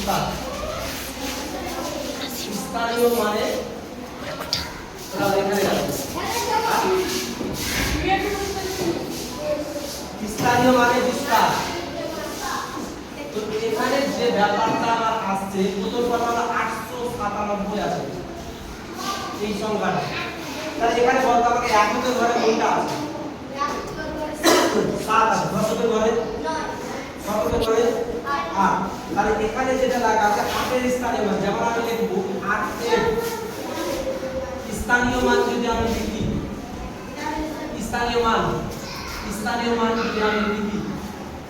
বিস্তার। স্থানীয় মানে এখানে স্থানীয় মানে বিস্তার। তো এখানে যে ব্যাপারটা আমার আসছে প্রথম পাতা 897 আছে এই সংখ্যাটা। তাহলে এখানে বলতে আমাকে এককের ঘরে কোনটা আছে? 7 আছে। দশকের ঘরে 9, শতকের ঘরে 8। তাহলে এখানে যেটা লেখা আছে 8 এর স্থানীয় মান, যেমন আমি লিখব 8 এর স্থানীয় মান যদি আমি লিখি, স্থানীয় মান যদি আমি লিখি,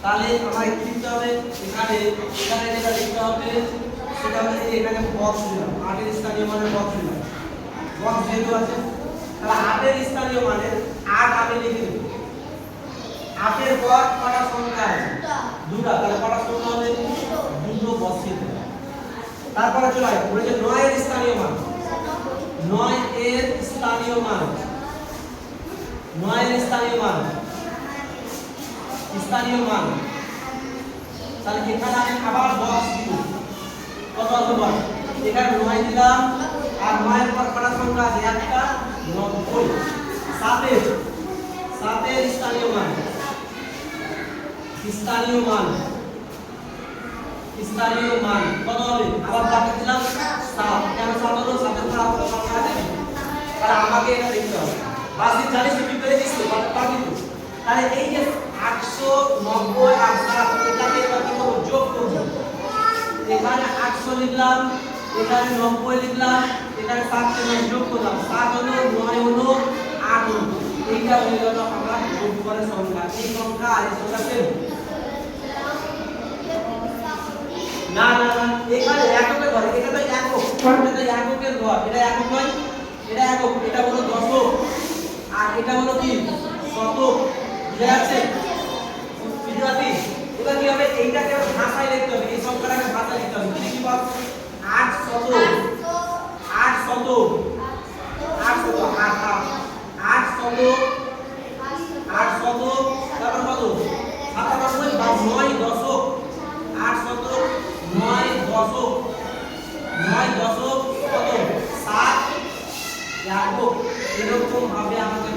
তাহলে আমাকে কি লিখতে হবে? এখানে যেটা লিখতে হবে সেটা হচ্ছে এখানে বক্স দিলাম, 8 এর স্থানীয় মানের বক্স দিলাম। বক্স যেহেতু আছে তাহলে 8 এর স্থানীয় মানের 8 আমি লিখে দেব। 8 এর পর কটা সংখ্যা আছে? দুটো। তাহলে কটা সংখ্যা হবে? দুটো বসিয়ে দেব। তারপরে চলে আসে বলে যে 9 এর স্থানীয় মান, 9 এর স্থানীয় মান, 9 এর স্থানীয় মান, তাহলে এখানে আমি আবার বক্স দিব। কত আছে বক্স? এখানে 9 দিলাম আর 9 এর পর কটা সংখ্যা আছে? একটা 90। 7 এর স্থানীয় মান, কত হবে? আবার ব্র্যাকেট দিলাম 7। কেন 7 হলো? 7 এর পর আবার সংখ্যা আছে, তাহলে আমাকে এটা লিখতে হবে। বাসি জানিস তুমি পেরে দিস তো পারবি তো। তাহলে এই যে 890 আর 7 এটাকে এবার কি করব? যোগ করব। এখানে 800 লিখলাম, এখানে 90 লিখলাম, এখানে 7 কে যোগ করলাম। 7 হলো, 9 হলো, 8 হলো। এইটা হয়ে গেল আমরা যোগ করে সংখ্যা। এই সংখ্যা আর এই সংখ্যা সেম। না এখানে এককের ঘর, এটা তো একক, এটা তো এককের ঘর, এটা একক নয়, এটা একক, এটা হলো দশক আর এটা হলো কি শতক। বুঝা যাচ্ছে বিদ্যার্থী? এবার কি হবে? এইটাকে ভাষায় লিখতে হবে, এই সংখ্যাটাকে ভাষায় লিখতে হবে। কি বল? 800 তারপর কত? 97 বা 9 দশক। 800 9 দশক, 9 দশক কত? 7 একক। এরকম ভাবে আমাদের